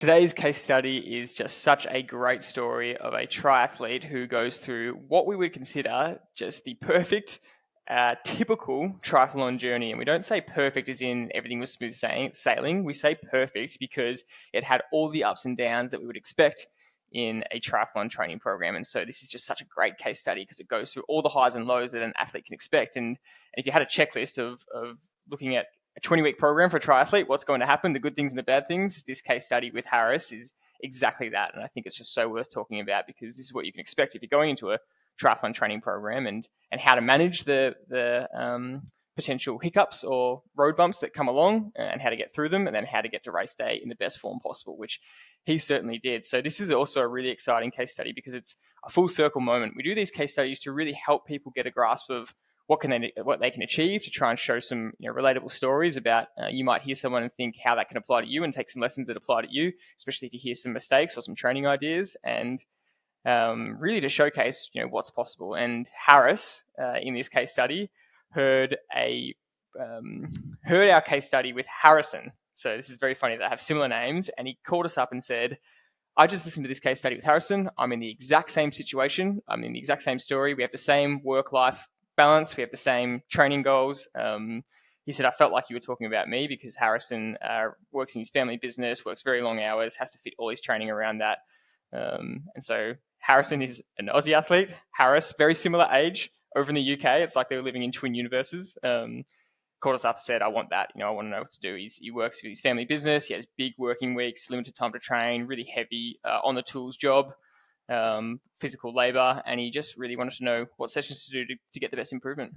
Today's case study is just such a great story of a triathlete who goes through what we would consider just the perfect, typical triathlon journey. And we don't say perfect as in everything was smooth sailing. We say perfect because it had all the ups and downs that we would expect in a triathlon training program. And so this is just such a great case study because it goes through all the highs and lows that an athlete can expect. And if you had a checklist of looking at a 20-week program for a triathlete, what's going to happen, the good things and the bad things, this case study with Harris is exactly that. And I think it's just so worth talking about because this is what you can expect if you're going into a triathlon training program, and how to manage the potential hiccups or road bumps that come along and how to get through them, and then how to get to race day in the best form possible, which he certainly did. So this is also a really exciting case study because it's a full circle moment. We do these case studies to really help people get a grasp of what they can achieve, to try and show some relatable stories about. You might hear someone and think how that can apply to you, and take some lessons that apply to you, especially if you hear some mistakes or some training ideas, and really to showcase what's possible. And Harris, in this case study, heard our case study with Harrison. So this is very funny that I have similar names, and he called us up and said, I just listened to this case study with Harrison. I'm in the exact same situation. I'm in the exact same story. We have the same work-life balance. We have the same training goals. He said, I felt like you were talking about me because Harrison works in his family business, works very long hours, has to fit all his training around that. And so Harrison is an Aussie athlete. Harris, very similar age over in the UK. It's like they were living in twin universes. Called us up and said, I want that. I want to know what to do. He works with his family business. He has big working weeks, limited time to train, really heavy on the tools job. Physical labor, and he just really wanted to know what sessions to do to get the best improvement.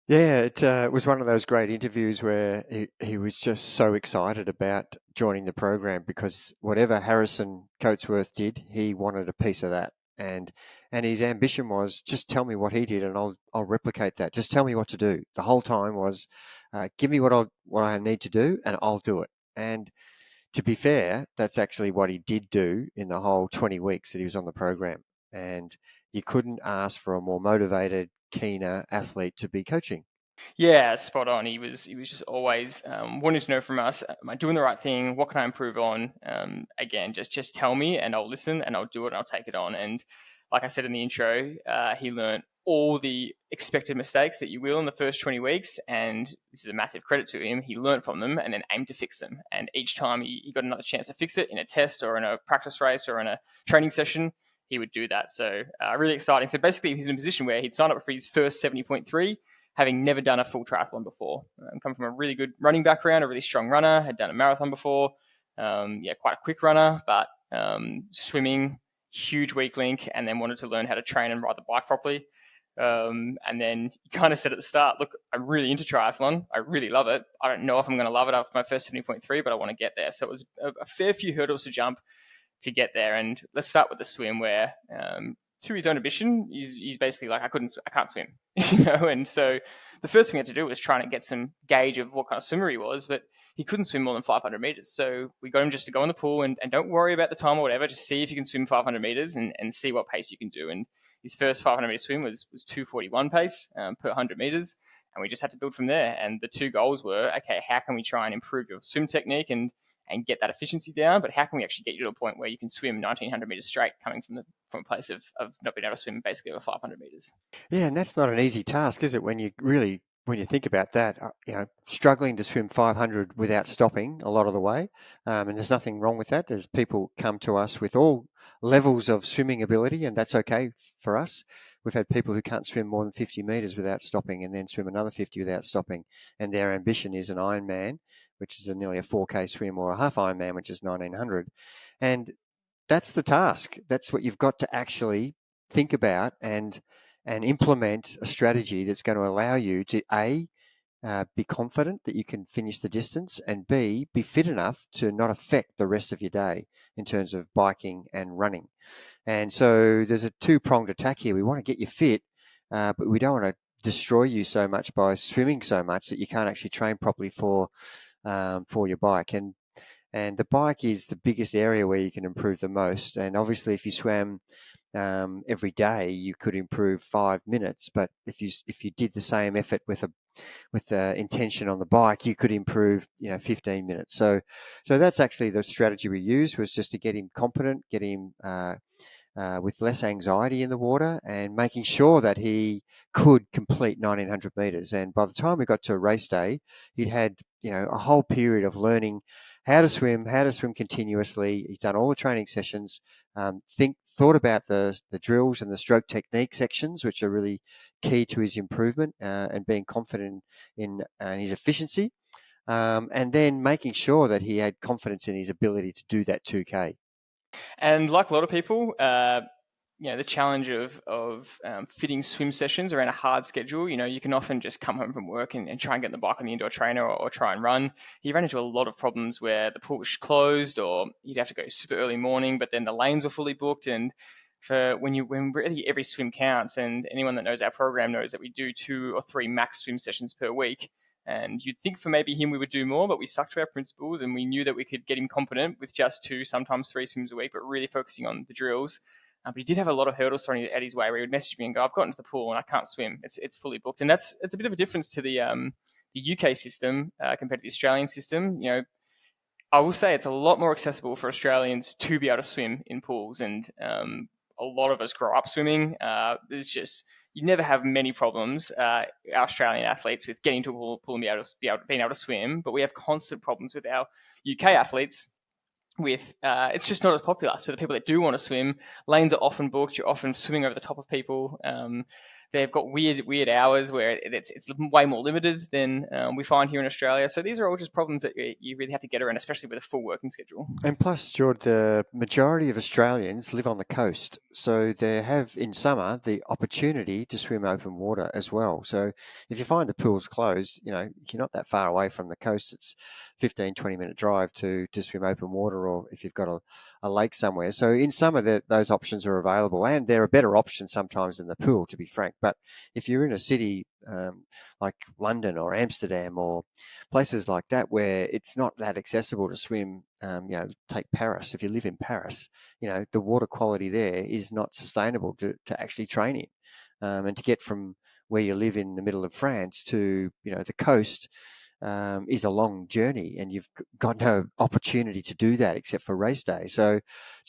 Yeah, it was one of those great interviews where he was just so excited about joining the program because whatever Harrison Coatsworth did, he wanted a piece of that. And his ambition was, just tell me what he did and I'll replicate that. Just tell me what to do. The whole time was, give me what I need to do and I'll do it. And to be fair, that's actually what he did do in the whole 20 weeks that he was on the program. And you couldn't ask for a more motivated, keener athlete to be coaching. Yeah, spot on. He was just always wanting to know from us, am I doing the right thing? What can I improve on? Again, just tell me and I'll listen and I'll do it and I'll take it on. And like I said in the intro, he learned all the expected mistakes that you will in the first 20 weeks. And this is a massive credit to him. He learned from them and then aimed to fix them. And each time he got another chance to fix it in a test or in a practice race or in a training session, he would do that. So really exciting. So basically he's in a position where he'd sign up for his first 70.3, having never done a full triathlon before. Come from a really good running background, a really strong runner, had done a marathon before. Quite a quick runner, but swimming, huge weak link, and then wanted to learn how to train and ride the bike properly. And then you kind of said at the start, look, I'm really into triathlon. I really love it. I don't know if I'm going to love it after my first 70.3, but I want to get there. So it was a fair few hurdles to jump to get there. And let's start with the swim, where to his own ambition, he's basically like, I can't swim, And so the first thing we had to do was trying to get some gauge of what kind of swimmer he was, but he couldn't swim more than 500 meters. So we got him just to go in the pool and don't worry about the time or whatever, just see if you can swim 500 meters and see what pace you can do. And his first 500 meter swim was 2:41 pace per 100 meters. And we just had to build from there. And the two goals were, okay, how can we try and improve your swim technique and get that efficiency down, but how can we actually get you to a point where you can swim 1,900 meters straight, coming from a place of not being able to swim basically over 500 meters? Yeah, and that's not an easy task, is it? When you think about that, struggling to swim 500 without stopping a lot of the way, and there's nothing wrong with that. There's people come to us with all levels of swimming ability, and that's okay for us. We've had people who can't swim more than 50 meters without stopping and then swim another 50 without stopping, and their ambition is an Ironman, which is nearly a 4K swim, or a half Ironman, which is 1,900. And that's the task. That's what you've got to actually think about and implement a strategy that's going to allow you to be confident that you can finish the distance, and B, be fit enough to not affect the rest of your day in terms of biking and running. And so there's a two-pronged attack here. We want to get you fit, but we don't want to destroy you so much by swimming so much that you can't actually train properly for your bike. And the bike is the biggest area where you can improve the most. And obviously, if you swam every day, you could improve 5 minutes. But if you did the same effort with intention on the bike, you could improve 15 minutes. So that's actually the strategy we used, was just to get him competent, get him with less anxiety in the water, and making sure that he could complete 1900 meters. And by the time we got to race day, he'd had a whole period of learning how to swim continuously. He's done all the training sessions, thought about the drills and the stroke technique sections, which are really key to his improvement and being confident in his efficiency, and then making sure that he had confidence in his ability to do that 2K. And like a lot of people, the challenge of fitting swim sessions around a hard schedule, you can often just come home from work and try and get on the bike on the indoor trainer or try and run. He ran into a lot of problems where the pool was closed, or you'd have to go super early morning, but then the lanes were fully booked. And when really every swim counts, and anyone that knows our program knows that we do 2 or 3 max swim sessions per week. And you'd think for maybe him we would do more, but we stuck to our principles, and we knew that we could get him competent with just 2, sometimes 3 swims a week, but really focusing on the drills. But he did have a lot of hurdles thrown at his way, where he would message me and go, "I've gotten to the pool and I can't swim. It's fully booked." And it's a bit of a difference to the UK system compared to the Australian system. I will say it's a lot more accessible for Australians to be able to swim in pools, and a lot of us grow up swimming. You never have many problems, Australian athletes, with getting to a pool and being able to swim. But we have constant problems with our UK athletes. It's just not as popular. So the people that do want to swim, lanes are often booked. You're often swimming over the top of people. They've got weird hours where it's way more limited than we find here in Australia. So these are all just problems that you really have to get around, especially with a full working schedule. And plus, George, the majority of Australians live on the coast, so they have in summer the opportunity to swim open water as well. So if you find the pool's closed, you're not that far away from the coast. It's 15, 20-minute drive to swim open water, or if you've got a lake somewhere. So in summer, those options are available, and they're a better option sometimes than the pool, to be frank. But if you're in a city like London or Amsterdam or places like that where it's not that accessible to swim, take Paris. If you live in Paris, the water quality there is not sustainable to actually train in. And to get from where you live in the middle of France to, the coast is a long journey, and you've got no opportunity to do that except for race day. So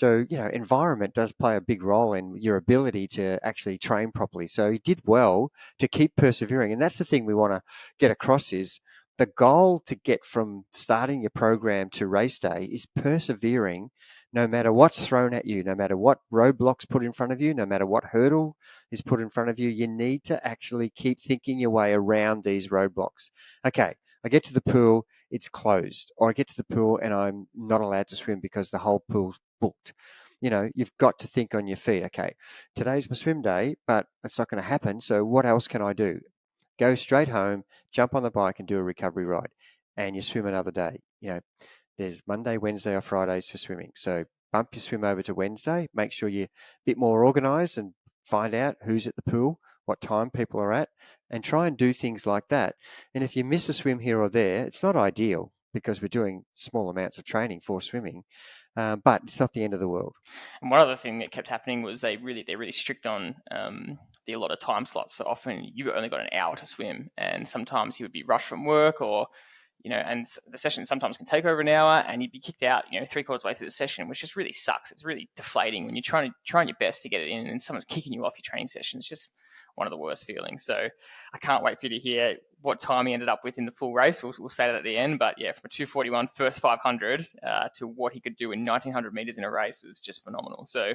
environment does play a big role in your ability to actually train properly. So he did well to keep persevering, and that's the thing we want to get across is the goal to get from starting your program to race day is persevering no matter what's thrown at you, no matter what roadblocks put in front of you, no matter what hurdle is put in front of you. You need to actually keep thinking your way around these roadblocks. Okay, I get to the pool, it's closed, or I get to the pool and I'm not allowed to swim because the whole pool's booked. You've got to think on your feet. Okay, today's my swim day, but it's not going to happen. So what else can I do? Go straight home, jump on the bike and do a recovery ride, and you swim another day. There's Monday, Wednesday or Fridays for swimming. So bump your swim over to Wednesday, make sure you're a bit more organized and find out who's at the pool, what time people are at, and try and do things like that. And if you miss a swim here or there, it's not ideal because we're doing small amounts of training for swimming, but it's not the end of the world. And one other thing that kept happening was they're really strict on the allotted time slots. So often you've only got an hour to swim, and sometimes he would be rushed from work, or and the session sometimes can take over an hour, and you'd be kicked out, 3/4 way through the session, which just really sucks. It's really deflating when you're trying your best to get it in, and someone's kicking you off your training session. It's just one of the worst feelings. So I can't wait for you to hear what time he ended up with in the full race. We'll say that at the end. But yeah, from a 2:41 first 500 to what he could do in 1900 meters in a race was just phenomenal. So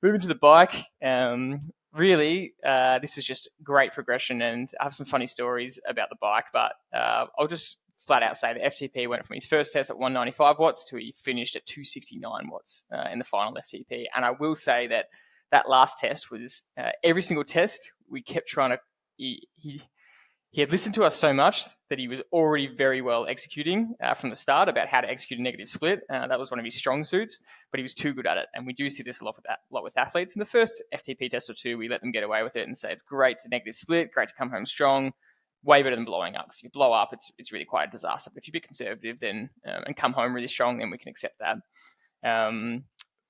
moving to the bike, this was just great progression, and I have some funny stories about the bike, but I'll just flat out say the FTP went from his first test at 195 watts to he finished at 269 watts in the final FTP. And I will say that last test was every single test we kept trying to. He had listened to us so much that he was already very well executing from the start about how to execute a negative split. That was one of his strong suits, but he was too good at it. And we do see this a lot with athletes. In the first FTP test or two, we let them get away with it and say it's great to negative split, great to come home strong, way better than blowing up. Because if you blow up, it's really quite a disaster. But if you're a bit conservative then and come home really strong, then we can accept that.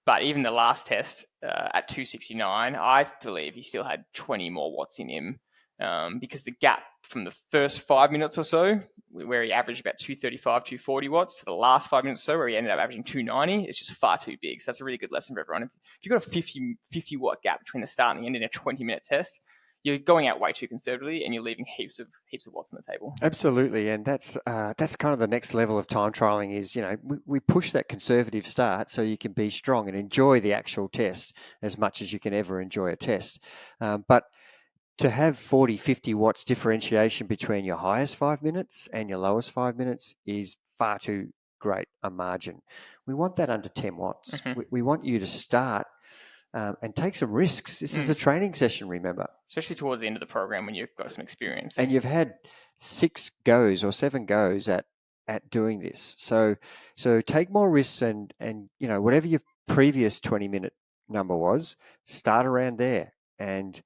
But even the last test at 269, I believe he still had 20 more watts in him because the gap from the first 5 minutes or so, where he averaged about 235, 240 watts, to the last 5 minutes or so, where he ended up averaging 290, it's just far too big. So that's a really good lesson for everyone. If you've got a 50 watt gap between the start and the end in a 20-minute test, you're going out way too conservatively, and you're leaving heaps of watts on the table. Absolutely, and that's kind of the next level of time trialing. Is we push that conservative start so you can be strong and enjoy the actual test as much as you can ever enjoy a test. But to have 40, 50 watts differentiation between your highest 5 minutes and your lowest 5 minutes is far too great a margin. We want that under 10 watts. Mm-hmm. We want you to start and take some risks. This is a training session, remember. Especially towards the end of the program when you've got some experience. And you've had 6 goes or 7 goes at doing this. So take more risks and whatever your previous 20-minute number was, start around there and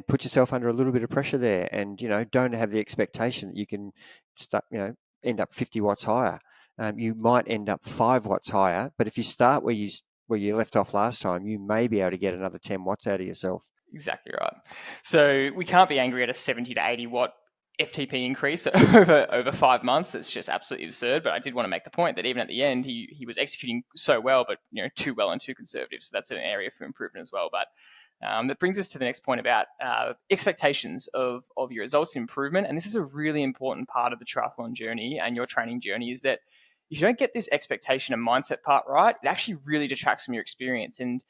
put yourself under a little bit of pressure there, and don't have the expectation that you can start end up 50 watts higher. You might end up 5 watts higher, but if you start where you left off last time, you may be able to get another 10 watts out of yourself. Exactly right. So we can't be angry at a 70 to 80 watt FTP increase over 5 months. It's just absolutely absurd. But I did want to make the point that even at the end, he was executing so well, but too well and too conservative. So that's an area for improvement as well. But that brings us to the next point about expectations of your results improvement. And this is a really important part of the triathlon journey and your training journey, is that if you don't get this expectation and mindset part right, it actually really detracts from your experience. And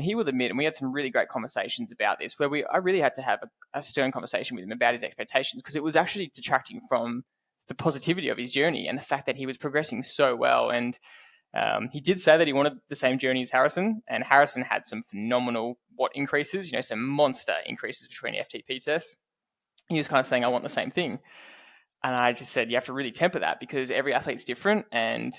he will admit, and we had some really great conversations about this, where I really had to have a stern conversation with him about his expectations, because it was actually detracting from the positivity of his journey and the fact that he was progressing so well. And he did say that he wanted the same journey as Harrison, and Harrison had some phenomenal watt increases, some monster increases between FTP tests. He was kind of saying, I want the same thing. And I just said, you have to really temper that, because every athlete's different. And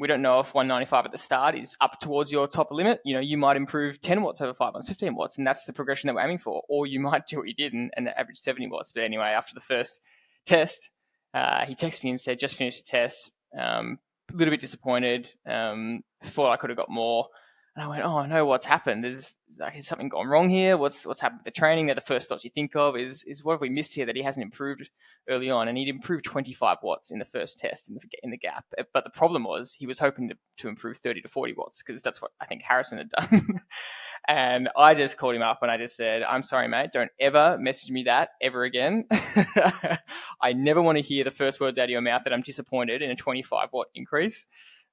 we don't know if 195 at the start is up towards your top limit. You might improve 10 watts over 5 months, 15 watts, and that's the progression that we're aiming for. Or you might do what you did and average 70 watts. But anyway, after the first test, he texted me and said, just finished the test, a little bit disappointed, thought I could have got more. And I went, oh no, what's happened? Is something gone wrong here? What's happened with the training? That the first thoughts you think of is what have we missed here that he hasn't improved early on? And he'd improved 25 watts in the first test in the gap. But the problem was he was hoping to improve 30 to 40 watts, because that's what I think Harrison had done. And I just called him up and I just said, I'm sorry, mate, don't ever message me that ever again. I never want to hear the first words out of your mouth that I'm disappointed in a 25 watt increase.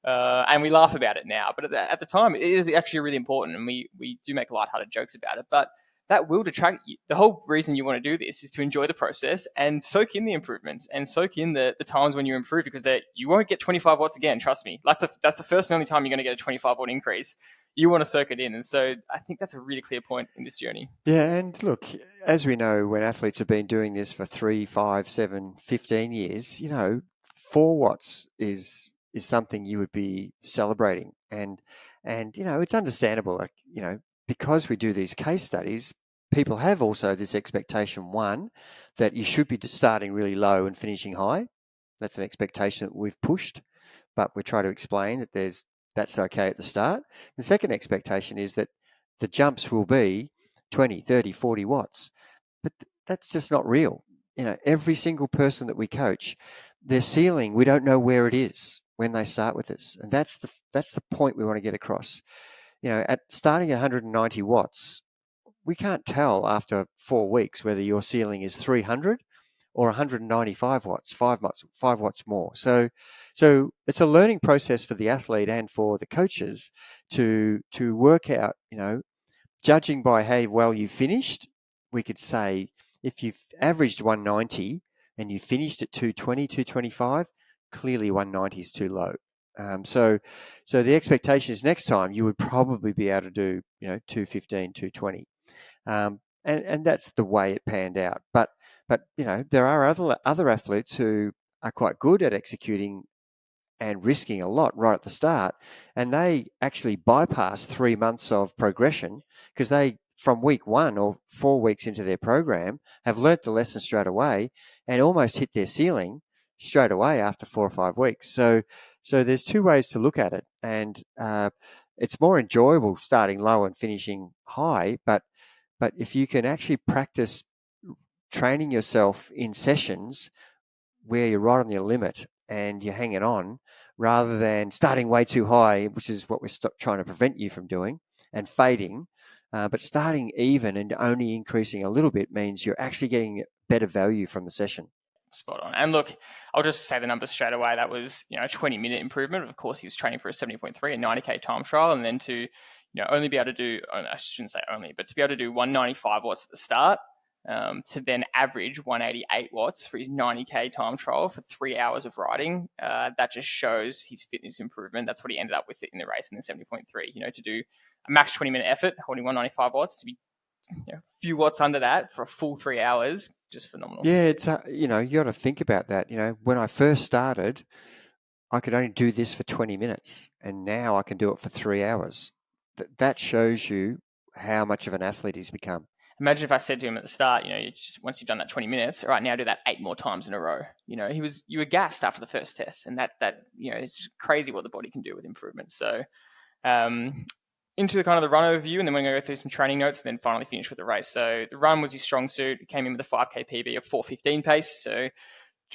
And we laugh about it now, but at the time, it is actually really important, and we do make lighthearted jokes about it. But that will detract you. The whole reason you want to do this is to enjoy the process and soak in the improvements and soak in the times when you improve, because you won't get 25 watts again. Trust me, that's the first and only time you're going to get a 25 watt increase. You want to soak it in, and so I think that's a really clear point in this journey. Yeah, and look, as we know, when athletes have been doing this for 3, 5, 7, 15 years, 4 watts is something you would be celebrating, and it's understandable, because we do these case studies, people have also this expectation, one, that you should be starting really low and finishing high. That's an expectation that we've pushed, but we try to explain that that's okay at the start. The second expectation is that the jumps will be 20, 30, 40 watts, but that's just not real. Every single person that we coach, their ceiling, we don't know where it is when they start with us, and that's the point we want to get across. At starting at 190 watts, we can't tell after 4 weeks whether your ceiling is 300 or 195 watts, 5 watts more. So it's a learning process for the athlete and for the coaches to work out, judging by how well you finished. We could say if you've averaged 190 and you finished at 220, 225, clearly 190 is too low. So the expectation is next time you would probably be able to do 215, 220, and that's the way it panned out. But there are other athletes who are quite good at executing and risking a lot right at the start, and they actually bypass 3 months of progression, because they, from week 1 or 4 weeks into their program, have learnt the lesson straight away and almost hit their ceiling straight away after 4 or 5 weeks. So there's 2 ways to look at it, and it's more enjoyable starting low and finishing high. But if you can actually practice training yourself in sessions where you're right on your limit and you're hanging on, rather than starting way too high, which is what we're trying to prevent you from doing, and fading. But starting even and only increasing a little bit means you're actually getting better value from the session. Spot on. And look, I'll just say the numbers straight away. That was, a 20-minute improvement. Of course, he was training for a 70.3 and 90K time trial. And then to, only be able to do, I shouldn't say only, but to be able to do 195 watts at the start, to then average 188 watts for his 90K time trial for 3 hours of riding. That just shows his fitness improvement. That's what he ended up with in the race in the 70.3, to do a max 20-minute effort, holding 195 watts, to be a few watts under that for a full 3 hours, just phenomenal. Yeah, it's you got to think about that. When I first started, I could only do this for 20 minutes, and now I can do it for 3 hours. That shows you how much of an athlete he's become. Imagine if I said to him at the start, once you've done that 20 minutes, all right, now do that 8 more times in a row. You were gassed after the first test, and that it's crazy what the body can do with improvements. So, into the kind of the run overview, and then we're going to go through some training notes and then finally finish with the race. So the run was his strong suit. He came in with a 5K PB of 4:15 pace, so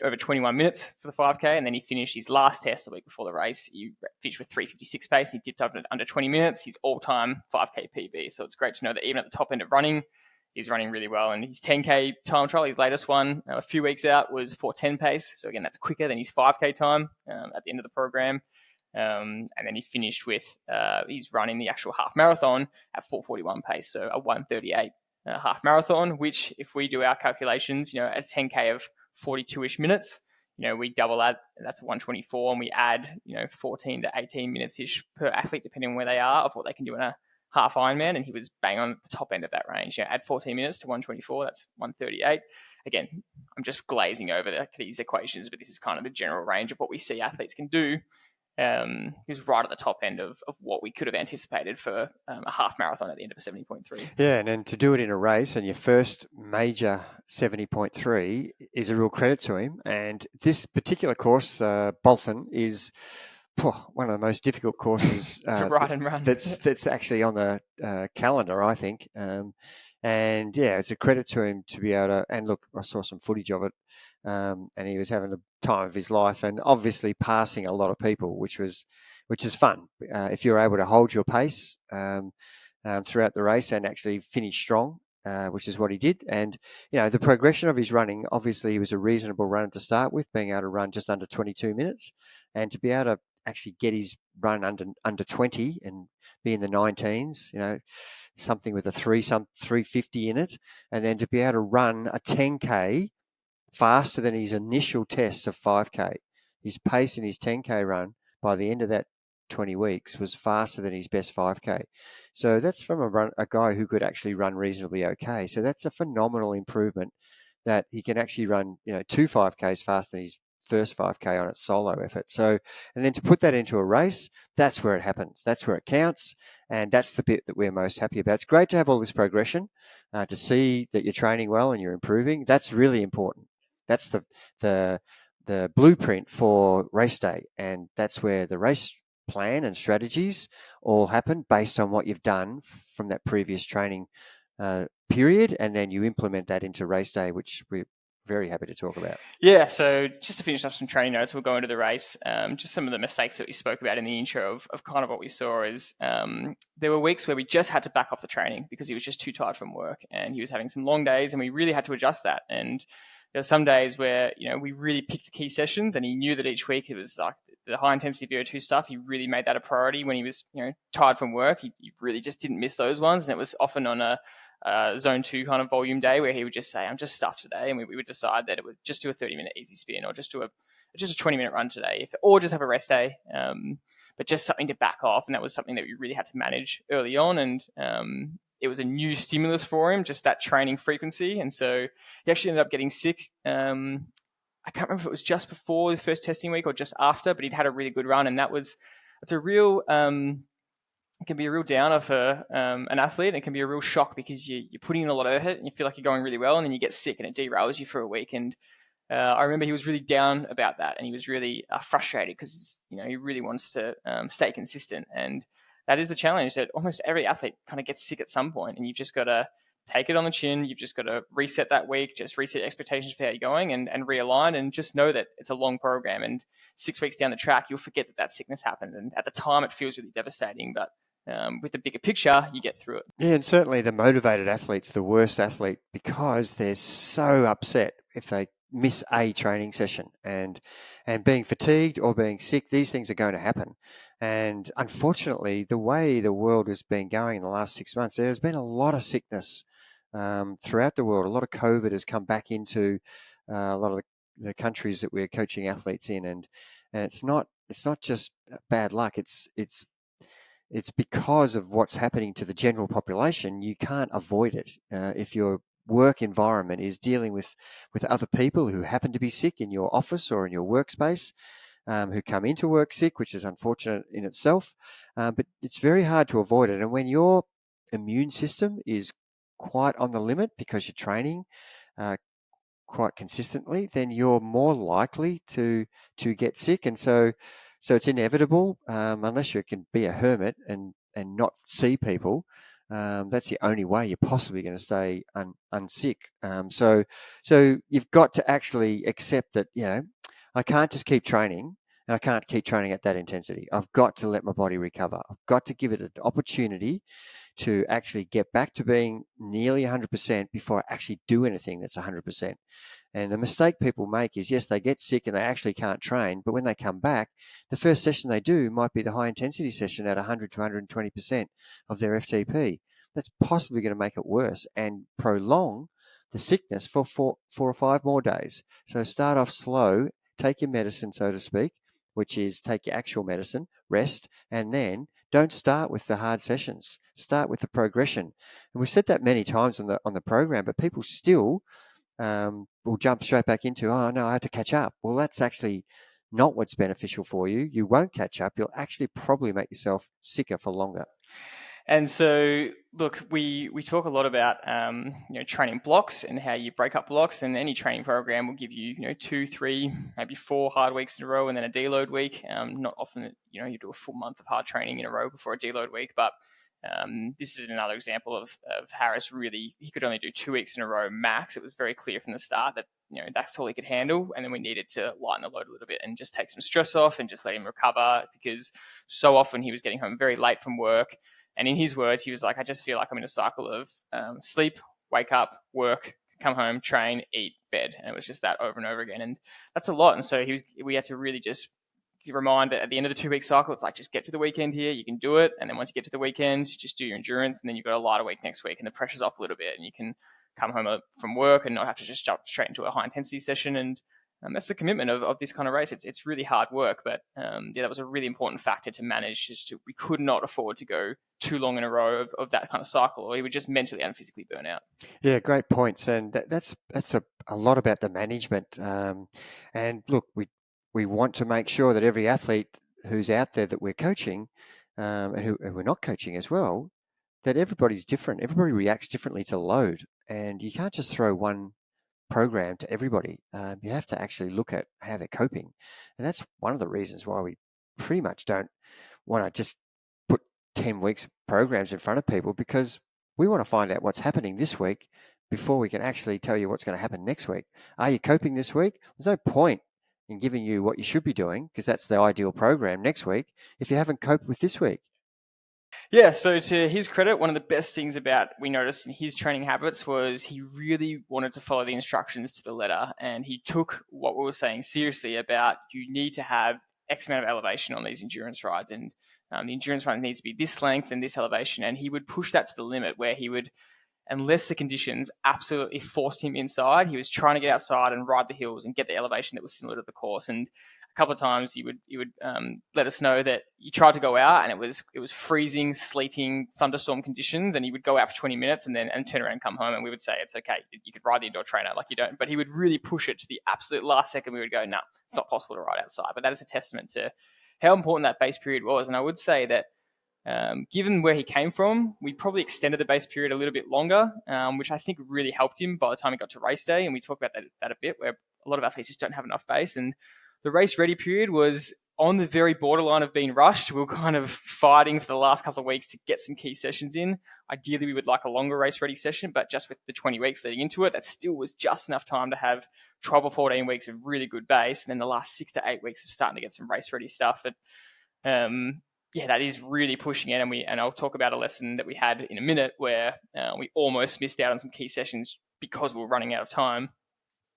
over 21 minutes for the 5K, and then he finished his last test the week before the race. He finished with 3:56 pace. He dipped up at under 20 minutes, his all-time 5K PB. So it's great to know that even at the top end of running, he's running really well. And his 10K time trial, his latest one, a few weeks out, was 4:10 pace. So again, that's quicker than his 5K time at the end of the program. And then he finished with he's running the actual half marathon at 4:41 pace, so a 1:38 half marathon, which if we do our calculations, at 10K of 42-ish minutes, we double that, that's 124, and we add 14 to 18 minutes ish per athlete, depending on where they are, of what they can do in a half Ironman, and he was bang on the top end of that range. Add 14 minutes to 124, that's 138. Again, I'm just glazing over these equations, but this is kind of the general range of what we see athletes can do. He was right at the top end of what we could have anticipated for a half marathon at the end of a 70.3. Yeah, and then to do it in a race and your first major 70.3 is a real credit to him. And this particular course, Bolton, is one of the most difficult courses to ride and run. That's actually on the calendar, I think. And yeah, it's a credit to him to be able to. And look, I saw some footage of it, and he was having the time of his life, and obviously passing a lot of people, which is fun. If you're able to hold your pace throughout the race and actually finish strong, which is what he did. And the progression of his running, obviously, he was a reasonable runner to start with, being able to run just under 22 minutes, and to be able to actually get his run under 20 and be in the 19s, something with a 350 in it, and then to be able to run a 10K faster than his initial test of 5K. His pace in his 10K run by the end of that 20 weeks was faster than his best 5K. So that's from a guy who could actually run reasonably okay. So that's a phenomenal improvement, that he can actually run, 2 5Ks faster than his first 5K on its solo effort. So, and then to put that into a race, that's where it happens. That's where it counts. And that's the bit that we're most happy about. It's great to have all this progression, to see that you're training well and you're improving. That's really important. That's the blueprint for race day. And that's where the race plan and strategies all happen based on what you've done from that previous training period. And then you implement that into race day, which we're very happy to talk about. Yeah, so just to finish up some training notes, we'll go into the race. Just some of the mistakes that we spoke about in the intro of kind of what we saw is there were weeks where we just had to back off the training because he was just too tired from work and he was having some long days, and we really had to adjust that. And there were some days where, we really picked the key sessions, and he knew that each week it was like the high intensity VO2 stuff. He really made that a priority when he was, tired from work. He really just didn't miss those ones. And it was often on a zone 2 kind of volume day where he would just say, I'm just stuffed today. And we would decide that it would just do a 30-minute easy spin, or just do a 20-minute run today, or just have a rest day. But just something to back off. And that was something that we really had to manage early on. And it was a new stimulus for him, just that training frequency. And so he actually ended up getting sick. I can't remember if it was just before the first testing week or just after, but he'd had a really good run. And it's a real, it can be a real downer for an athlete. It can be a real shock because you're putting in a lot of effort and you feel like you're going really well, and then you get sick and it derails you for a week. And I remember he was really down about that, and he was really frustrated because, he really wants to stay consistent. And that is the challenge, that almost every athlete kind of gets sick at some point, and you've just got to take it on the chin. You've just got to reset that week, just reset expectations for how you're going and realign, and just know that it's a long program. And 6 weeks down the track, you'll forget that sickness happened. And at the time, it feels really devastating. But with the bigger picture, you get through it. Yeah, and certainly the motivated athlete's the worst athlete because they're so upset if they miss a training session, and being fatigued or being sick, these things are going to happen. And unfortunately, the way the world has been going in the last 6 months, there's been a lot of sickness throughout the world. A lot of COVID has come back into a lot of the countries that we're coaching athletes in, and it's not just bad luck. It's because of what's happening to the general population. You can't avoid it. If your work environment is dealing with other people who happen to be sick in your office or in your workspace, who come into work sick, which is unfortunate in itself, but it's very hard to avoid it. And when your immune system is quite on the limit because you're training quite consistently, then you're more likely to get sick. And so it's inevitable, unless you can be a hermit and not see people. That's the only way you're possibly going to stay unsick. So you've got to actually accept that, I can't just keep training, and I can't keep training at that intensity. I've got to let my body recover. I've got to give it an opportunity to actually get back to being nearly 100% before I actually do anything that's 100%. And the mistake people make is, yes, they get sick and they actually can't train, but when they come back, the first session they do might be the high intensity session at 100 to 120% of their FTP. That's possibly going to make it worse and prolong the sickness for 4 or 5 more days. So start off slow, take your medicine, so to speak, which is take your actual medicine, rest, and then don't start with the hard sessions. Start with the progression. And we've said that many times on the program, but people still will jump straight back into, oh, no, I have to catch up. Well, that's actually not what's beneficial for you. You won't catch up. You'll actually probably make yourself sicker for longer. And so, look, we talk a lot about training blocks and how you break up blocks, and any training program will give you 2, 3, maybe 4 hard weeks in a row, and then a deload week. Not often you do a full month of hard training in a row before a deload week, but this is another example of Harris. Really, he could only do 2 weeks in a row max. It was very clear from the start that that's all he could handle, and then we needed to lighten the load a little bit and just take some stress off and just let him recover, because so often he was getting home very late from work. And in his words, he was like, I just feel like I'm in a cycle of sleep, wake up, work, come home, train, eat, bed. And it was just that over and over again. And that's a lot. And so we had to really just remind that at the end of the 2-week cycle, it's like, just get to the weekend here. You can do it. And then once you get to the weekend, just do your endurance. And then you've got a lighter week next week, and the pressure's off a little bit. And you can come home from work and not have to just jump straight into a high intensity session. And that's the commitment of this kind of race. It's really hard work, but that was a really important factor to manage. We could not afford to go too long in a row of that kind of cycle, or we would just mentally and physically burn out. Yeah, great points, and that's a lot about the management. And look, we want to make sure that every athlete who's out there that we're coaching, and who we're not coaching as well, that everybody's different. Everybody reacts differently to load, and you can't just throw one program to everybody. You have to actually look at how they're coping. And that's one of the reasons why we pretty much don't want to just put 10 weeks programs in front of people, because we want to find out what's happening this week before we can actually tell you what's going to happen next week. Are you coping this week? There's no point in giving you what you should be doing, because that's the ideal program next week, if you haven't coped with this week. Yeah, so to his credit, one of the best things we noticed in his training habits was he really wanted to follow the instructions to the letter, and he took what we were saying seriously about you need to have X amount of elevation on these endurance rides, and the endurance ride needs to be this length and this elevation, and he would push that to the limit where he would, unless the conditions absolutely forced him inside, he was trying to get outside and ride the hills and get the elevation that was similar to the course. And a couple of times he would let us know that you tried to go out and it was freezing, sleeting, thunderstorm conditions, and he would go out for 20 minutes and turn around and come home, and we would say, it's okay, you could ride the indoor trainer, like you don't. But he would really push it to the absolute last second. We would go, no, it's not possible to ride outside. But that is a testament to how important that base period was. And I would say that given where he came from, we probably extended the base period a little bit longer, which I think really helped him by the time he got to race day. And we talk about that a bit, where a lot of athletes just don't have enough base. And the race ready period was on the very borderline of being rushed. We were kind of fighting for the last couple of weeks to get some key sessions in. Ideally, we would like a longer race ready session, but just with the 20 weeks leading into it, that still was just enough time to have 12 or 14 weeks of really good base. And then the last 6 to 8 weeks of starting to get some race ready stuff. That is really pushing it. And I'll talk about a lesson that we had in a minute where we almost missed out on some key sessions because we were running out of time.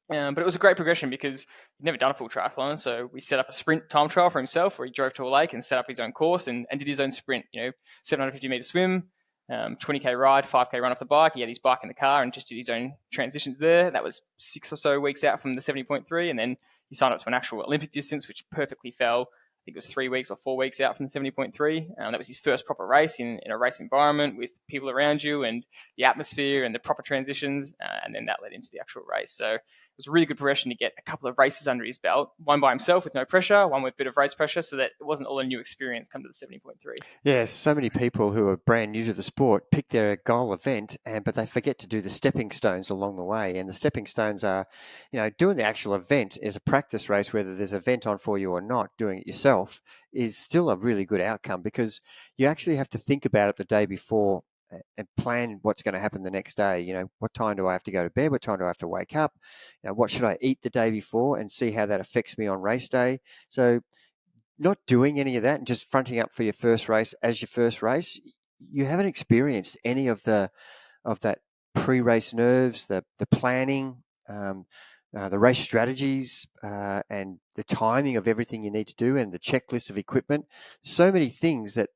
But it was a great progression because he'd never done a full triathlon. So we set up a sprint time trial for himself where he drove to a lake and set up his own course and did his own sprint, 750 meter swim, 20K ride, 5K run off the bike. He had his bike in the car and just did his own transitions there. That was 6 or so weeks out from the 70.3. And then he signed up to an actual Olympic distance, which perfectly fell. I think it was 3 weeks or 4 weeks out from the 70.3. That was his first proper race in a race environment with people around you and the atmosphere and the proper transitions. And then that led into the actual race. So it was a really good progression to get a couple of races under his belt, one by himself with no pressure, one with a bit of race pressure, so that it wasn't all a new experience come to the 70.3. Yeah, so many people who are brand new to the sport pick their goal event, but they forget to do the stepping stones along the way. And the stepping stones are, doing the actual event as a practice race, whether there's an event on for you or not, doing it yourself is still a really good outcome because you actually have to think about it the day before and plan what's going to happen the next day. What time do I have to go to bed? What time do I have to wake up? What should I eat the day before and see how that affects me on race day? So not doing any of that and just fronting up for your first race as your first race, you haven't experienced any of that pre-race nerves, the planning, the race strategies, and the timing of everything you need to do and the checklist of equipment. So many things that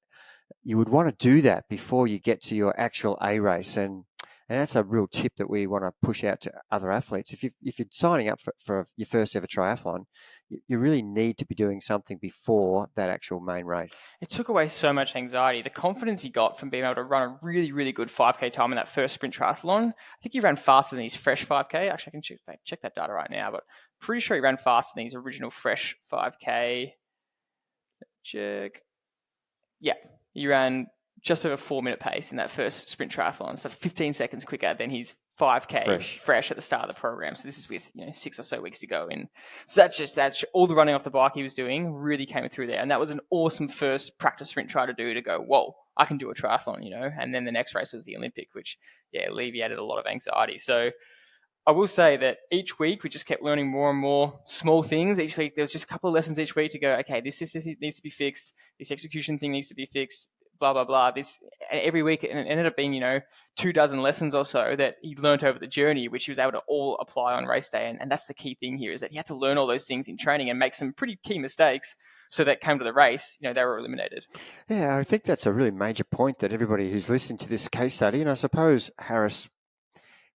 you would want to do that before you get to your actual A race. And that's a real tip that we want to push out to other athletes. If you're signing up for your first ever triathlon, you really need to be doing something before that actual main race. It took away so much anxiety. The confidence he got from being able to run a really, really good 5K time in that first sprint triathlon. I think he ran faster than his fresh 5K. Actually, I can check that data right now, but pretty sure he ran faster than his original fresh 5K. Check. Yeah, he ran just over 4-minute pace in that first sprint triathlon. So that's 15 seconds quicker than his 5K fresh at the start of the program. So this is with 6 or so weeks to go in. So that's all the running off the bike he was doing really came through there. And that was an awesome first practice sprint try to do to go, whoa, I can do a triathlon, And then the next race was the Olympic, which alleviated a lot of anxiety. So I will say that each week we just kept learning more and more small things. Each week there was just a couple of lessons each week to go, okay, this needs to be fixed. This execution thing needs to be fixed. Blah, blah, blah. This every week, and it ended up being, 24 lessons or so that he learned over the journey, which he was able to all apply on race day. And that's the key thing here is that he had to learn all those things in training and make some pretty key mistakes so that came to the race, they were eliminated. Yeah, I think that's a really major point that everybody who's listening to this case study, and I suppose Harris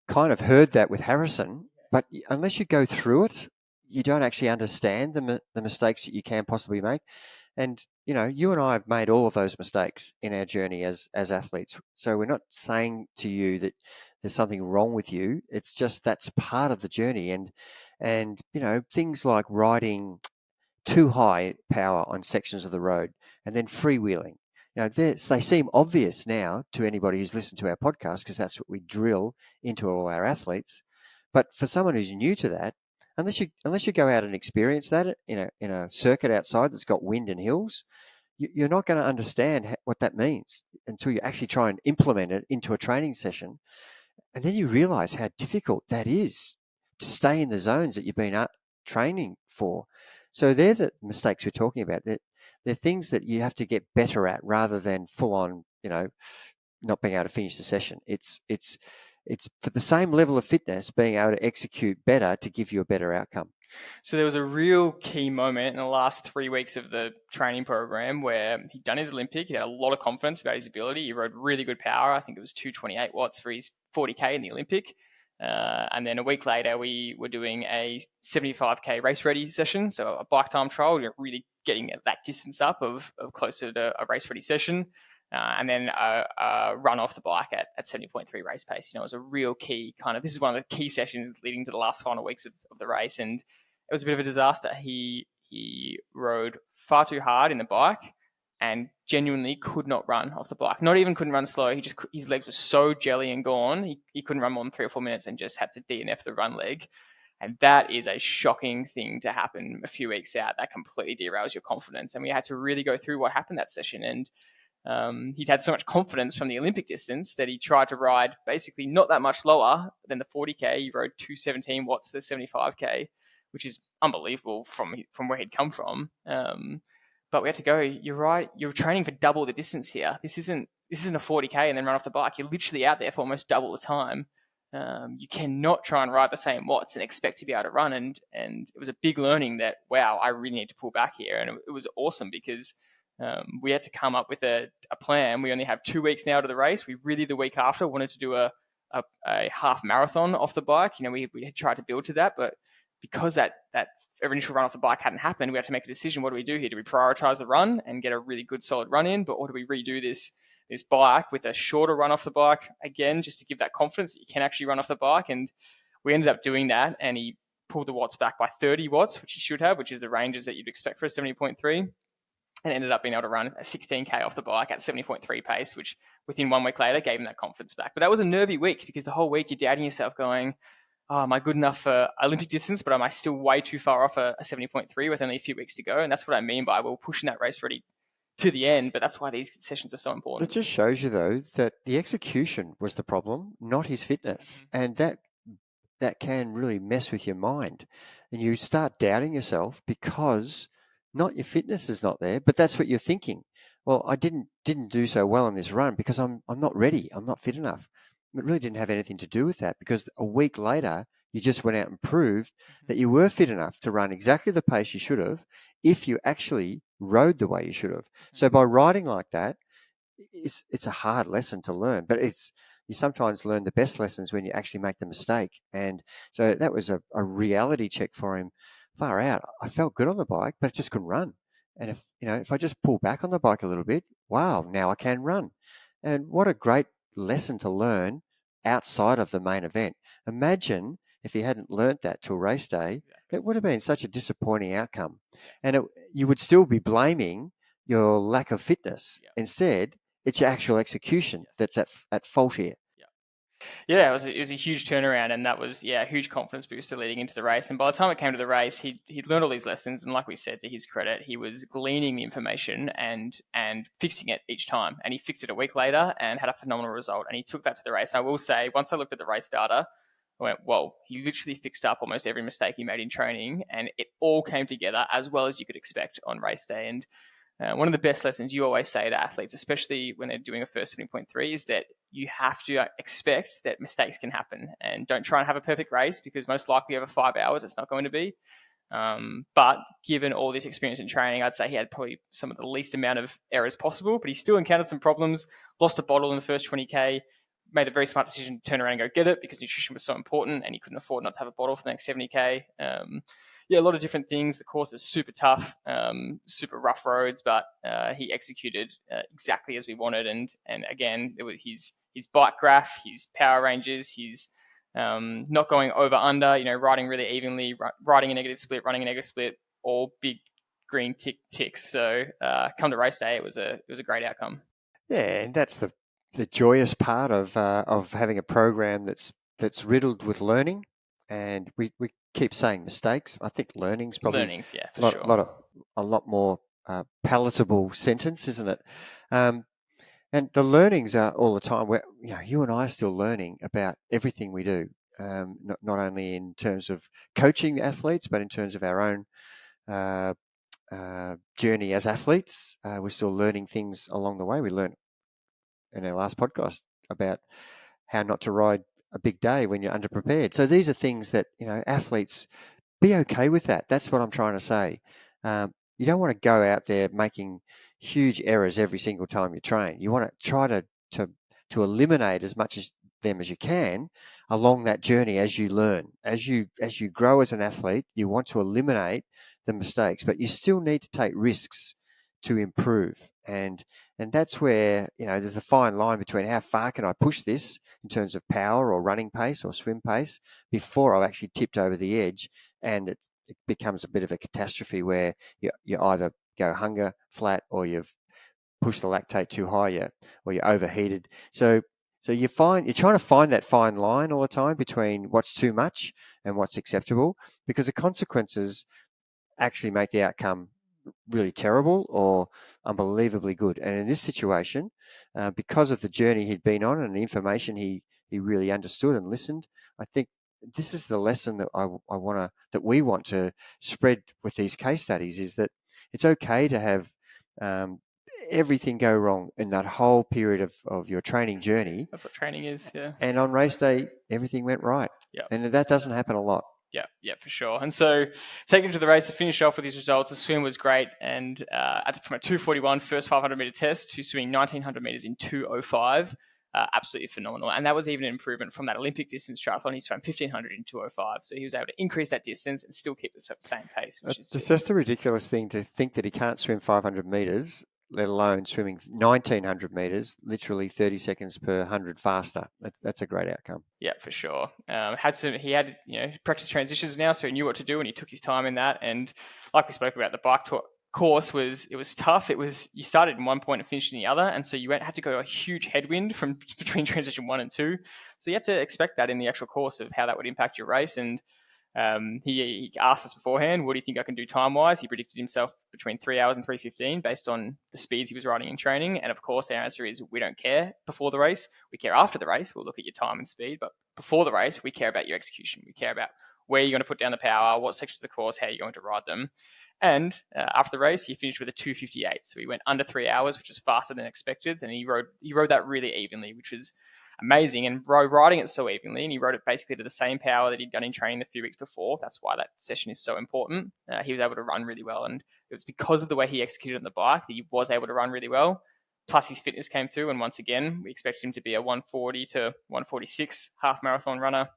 kind of heard that with Harrison, but unless you go through it, you don't actually understand the mistakes that you can possibly make. And, you and I have made all of those mistakes in our journey as athletes. So we're not saying to you that there's something wrong with you. It's just that's part of the journey. And things like riding too high power on sections of the road and then freewheeling. They seem obvious now to anybody who's listened to our podcast because that's what we drill into all our athletes. But for someone who's new to that, unless you go out and experience that in a circuit outside that's got wind and hills, you're not going to understand what that means until you actually try and implement it into a training session. And then you realize how difficult that is to stay in the zones that you've been training for. So they're the mistakes we're talking about. They're things that you have to get better at rather than full on, not being able to finish the session. It's for the same level of fitness, being able to execute better to give you a better outcome. So there was a real key moment in the last 3 weeks of the training program where he'd done his Olympic. He had a lot of confidence about his ability. He rode really good power. I think it was 228 watts for his 40K in the Olympic. And then a week later, we were doing a 75K race ready session. So a bike time trial, really getting that distance up of closer to a race ready session. And then a run off the bike at 70.3 race pace. It was a real key this is one of the key sessions leading to the last final weeks of the race. And it was a bit of a disaster. He rode far too hard in the bike and genuinely could not run off the bike. Not even couldn't run slow. His legs were so jelly and gone. He couldn't run more than 3 or 4 minutes and just had to DNF the run leg. And that is a shocking thing to happen a few weeks out. That completely derails your confidence. And we had to really go through what happened that session. And he'd had so much confidence from the Olympic distance that he tried to ride basically not that much lower than the 40K. He rode 217 watts for the 75K, which is unbelievable from where he'd come from. But we had to go, you're right, you're training for double the distance here. This isn't a 40K and then run off the bike. You're literally out there for almost double the time. You cannot try and ride the same watts and expect to be able to run. And it was a big learning that, wow, I really need to pull back here. And it was awesome because we had to come up with a plan. We only have 2 weeks now to the race. We really, the week after, wanted to do a half marathon off the bike. We had tried to build to that, but because that initial run off the bike hadn't happened, we had to make a decision. What do we do here? Do we prioritize the run and get a really good solid run in, or do we redo this bike with a shorter run off the bike again, just to give that confidence that you can actually run off the bike? And we ended up doing that, and he pulled the watts back by 30 watts, which he should have, which is the ranges that you'd expect for a 70.3, and ended up being able to run a 16K off the bike at 70.3 pace, which within 1 week later gave him that confidence back. But that was a nervy week because the whole week you're doubting yourself going, oh, am I good enough for Olympic distance, but am I still way too far off a 70.3 with only a few weeks to go? And that's what I mean by we're pushing that race ready to the end, but that's why these sessions are so important. It just shows you, though, that the execution was the problem, not his fitness. Mm-hmm. And that can really mess with your mind. And you start doubting yourself because not your fitness is not there, but that's what you're thinking. Well, I didn't do so well in this run because I'm not ready. I'm not fit enough. It really didn't have anything to do with that, because a week later, you just went out and proved that you were fit enough to run exactly the pace you should have if you actually rode the way you should have. So by riding like that, it's a hard lesson to learn, but you sometimes learn the best lessons when you actually make the mistake. And so that was a reality check for him. Far out. I felt good on the bike, but I just couldn't run. And if I just pull back on the bike a little bit, wow, now I can run. And what a great lesson to learn outside of the main event. Imagine if he hadn't learnt that till race day, it would have been such a disappointing outcome. And you would still be blaming your lack of fitness. Yeah. Instead, it's your actual execution that's at fault here. Yeah, it was a huge turnaround, and that was a huge confidence booster leading into the race. And by the time it came to the race, he'd learned all these lessons, and like we said, to his credit, he was gleaning the information and fixing it each time. And he fixed it a week later and had a phenomenal result. And he took that to the race. And I will say, once I looked at the race data, I went, whoa, he literally fixed up almost every mistake he made in training, and it all came together as well as you could expect on race day. And one of the best lessons you always say to athletes, especially when they're doing a first 70.3, is that you have to expect that mistakes can happen, and don't try and have a perfect race, because most likely over 5 hours it's not going to be. But given all this experience in training, I'd say he had probably some of the least amount of errors possible, but he still encountered some problems, lost a bottle in the first 20K, made a very smart decision to turn around and go get it because nutrition was so important and he couldn't afford not to have a bottle for the next 70K. A lot of different things. The course is super tough, super rough roads, but he executed exactly as we wanted. And again, it was his bike graph, his power ranges, his not going over under, riding really evenly, riding a negative split, running a negative split, all big green ticks. So come to race day, it was a great outcome. Yeah, and that's the joyous part of having a program that's riddled with learning. And we keep saying mistakes. I think learning's probably a lot more palatable sentence, isn't it? And the learnings are all the time. Where you and I are still learning about everything we do, not only in terms of coaching athletes, but in terms of our own journey as athletes. We're still learning things along the way. We learned in our last podcast about how not to ride a big day when you're underprepared. So these are things that, athletes, be okay with that. That's what I'm trying to say. You don't want to go out there making huge errors every single time you train. You want to try to eliminate as much as them as you can along that journey as you learn. As you grow as an athlete, you want to eliminate the mistakes, but you still need to take risks to improve. And that's where, there's a fine line between how far can I push this in terms of power or running pace or swim pace before I've actually tipped over the edge, and it becomes a bit of a catastrophe where you either go hunger flat, or you've pushed the lactate too high, or you're overheated. So So you're trying to find that fine line all the time between what's too much and what's acceptable, because the consequences actually make the outcome really terrible or unbelievably good. And in this situation, because of the journey he'd been on and the information he really understood and listened, I think this is the lesson that that we want to spread with these case studies, is that it's okay to have everything go wrong in that whole period of your training journey. That's what training is, yeah. And on race day, everything went right. Yeah. And that doesn't happen a lot. Yeah, for sure. And so taking him to the race to finish off with his results, the swim was great. And from a 2:41 first 500 meter test to swimming 1900 meters in 2:05, absolutely phenomenal. And that was even an improvement from that Olympic distance triathlon. He swam 1500 in 2:05. So he was able to increase that distance and still keep the same pace. Which is just a ridiculous thing to think that he can't swim 500 meters, let alone swimming 1900 meters, literally 30 seconds per 100 faster. That's a great outcome. Yeah, for sure. He had practice transitions now, so he knew what to do, and he took his time in that. And like we spoke about, the bike course was tough. You started in one point and finished in the other, and so you had to go a huge headwind from between transition 1 and 2. So you had to expect that in the actual course of how that would impact your race. And he asked us beforehand, what do you think I can do time-wise? He predicted himself between 3 hours and 3:15 based on the speeds he was riding in training. And of course, our answer is we don't care before the race. We care after the race. We'll look at your time and speed. But before the race, we care about your execution. We care about where you're going to put down the power, what sections of the course, how you're going to ride them. And after the race, he finished with a 2:58. So he went under 3 hours, which was faster than expected. And he rode that really evenly, which was amazing. And riding it so evenly, and he rode it basically to the same power that he'd done in training a few weeks before. That's why that session is so important. He was able to run really well, and it was because of the way he executed on the bike that he was able to run really well. Plus his fitness came through, and once again, we expected him to be a 140 to 146 half marathon runner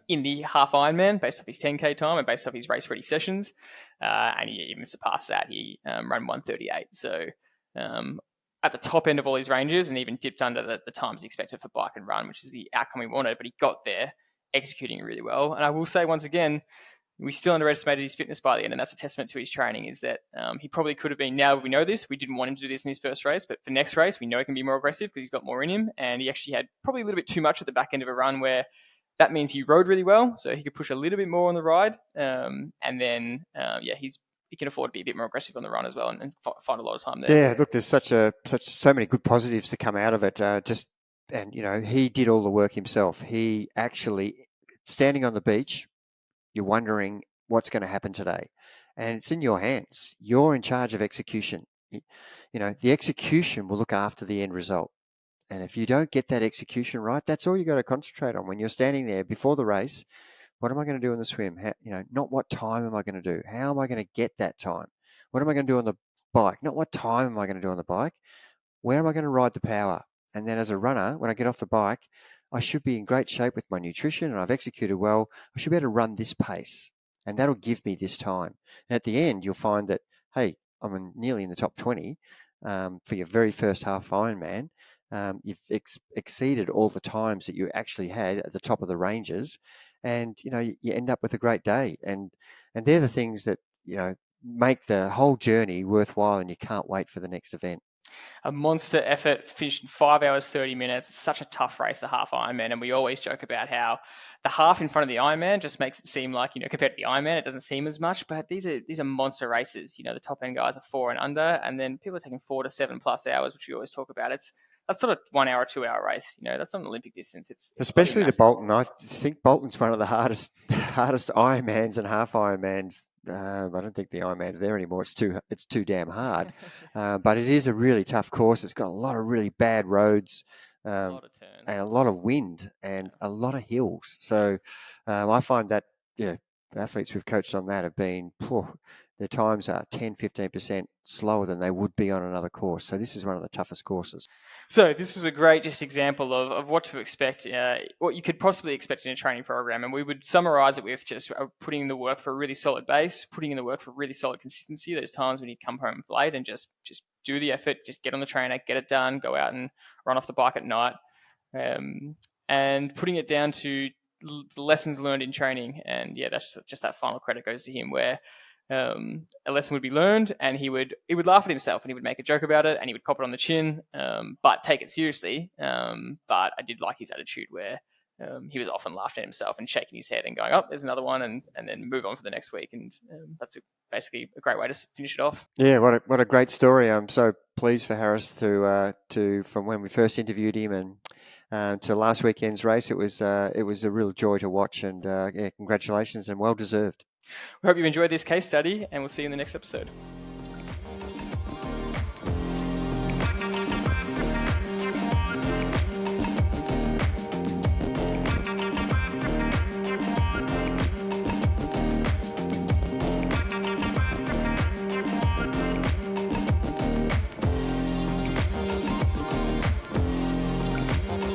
in the half Ironman based off his 10K time and based off his race ready sessions. And he even surpassed that. He ran 138. So at the top end of all his ranges, and even dipped under the times expected for bike and run, which is the outcome we wanted, but he got there executing really well. And I will say once again, we still underestimated his fitness by the end, and that's a testament to his training, is that he probably could have been, now we know this, we didn't want him to do this in his first race, but for next race, we know he can be more aggressive because he's got more in him, and he actually had probably a little bit too much at the back end of a run where that means he rode really well, so he could push a little bit more on the ride, and then, he can afford to be a bit more aggressive on the run as well and find a lot of time there. Yeah, look, there's so many good positives to come out of it. He did all the work himself. He actually, standing on the beach, you're wondering what's going to happen today, and it's in your hands. You're in charge of execution. The execution will look after the end result. And if you don't get that execution right, that's all you got to concentrate on when you're standing there before the race. What am I going to do in the swim? Not what time am I going to do? How am I going to get that time? What am I going to do on the bike? Not what time am I going to do on the bike? Where am I going to ride the power? And then as a runner, when I get off the bike, I should be in great shape with my nutrition and I've executed well. I should be able to run this pace, and that'll give me this time. And at the end, you'll find that, hey, I'm nearly in the top 20 for your very first half Ironman. You've exceeded all the times that you actually had at the top of the ranges, and you end up with a great day. And they're the things that make the whole journey worthwhile, and you can't wait for the next event. A monster effort, finished in 5 hours 30 minutes. It's such a tough race, the half Ironman, and we always joke about how the half in front of the Ironman just makes it seem like, compared to the Ironman, it doesn't seem as much. But these are monster races. The top end guys are 4 and under, and then people are taking 4 to 7 plus hours, which we always talk about. That's sort of 1 hour, 2 hour race. That's not an Olympic distance. It's especially the Bolton. I think Bolton's one of the hardest Ironmans and half Ironmans. I don't think the Ironman's there anymore. It's too damn hard. But it is a really tough course. It's got a lot of really bad roads, a lot of turns, and a lot of wind, and a lot of hills. So I find that athletes we've coached on that have been, their times are 10, 15% slower than they would be on another course. So this is one of the toughest courses. So this was a great just example of what to expect, what you could possibly expect in a training program. And we would summarize it with just putting in the work for a really solid base, putting in the work for really solid consistency. There's times when you come home late and just do the effort, just get on the trainer, get it done, go out and run off the bike at night. And putting it down to the lessons learned in training. And that's just that final credit goes to him, where a lesson would be learned, and he would laugh at himself, and he would make a joke about it, and he would cop it on the chin, but take it seriously. But I did like his attitude where he was often laughing at himself and shaking his head and going, "Oh, there's another one," and then move on for the next week. And that's basically a great way to finish it off. Yeah, what a great story. I'm so pleased for Harris to from when we first interviewed him and to last weekend's race. It was a real joy to watch, and yeah, congratulations and well deserved. We hope you enjoyed this case study, and we'll see you in the next episode.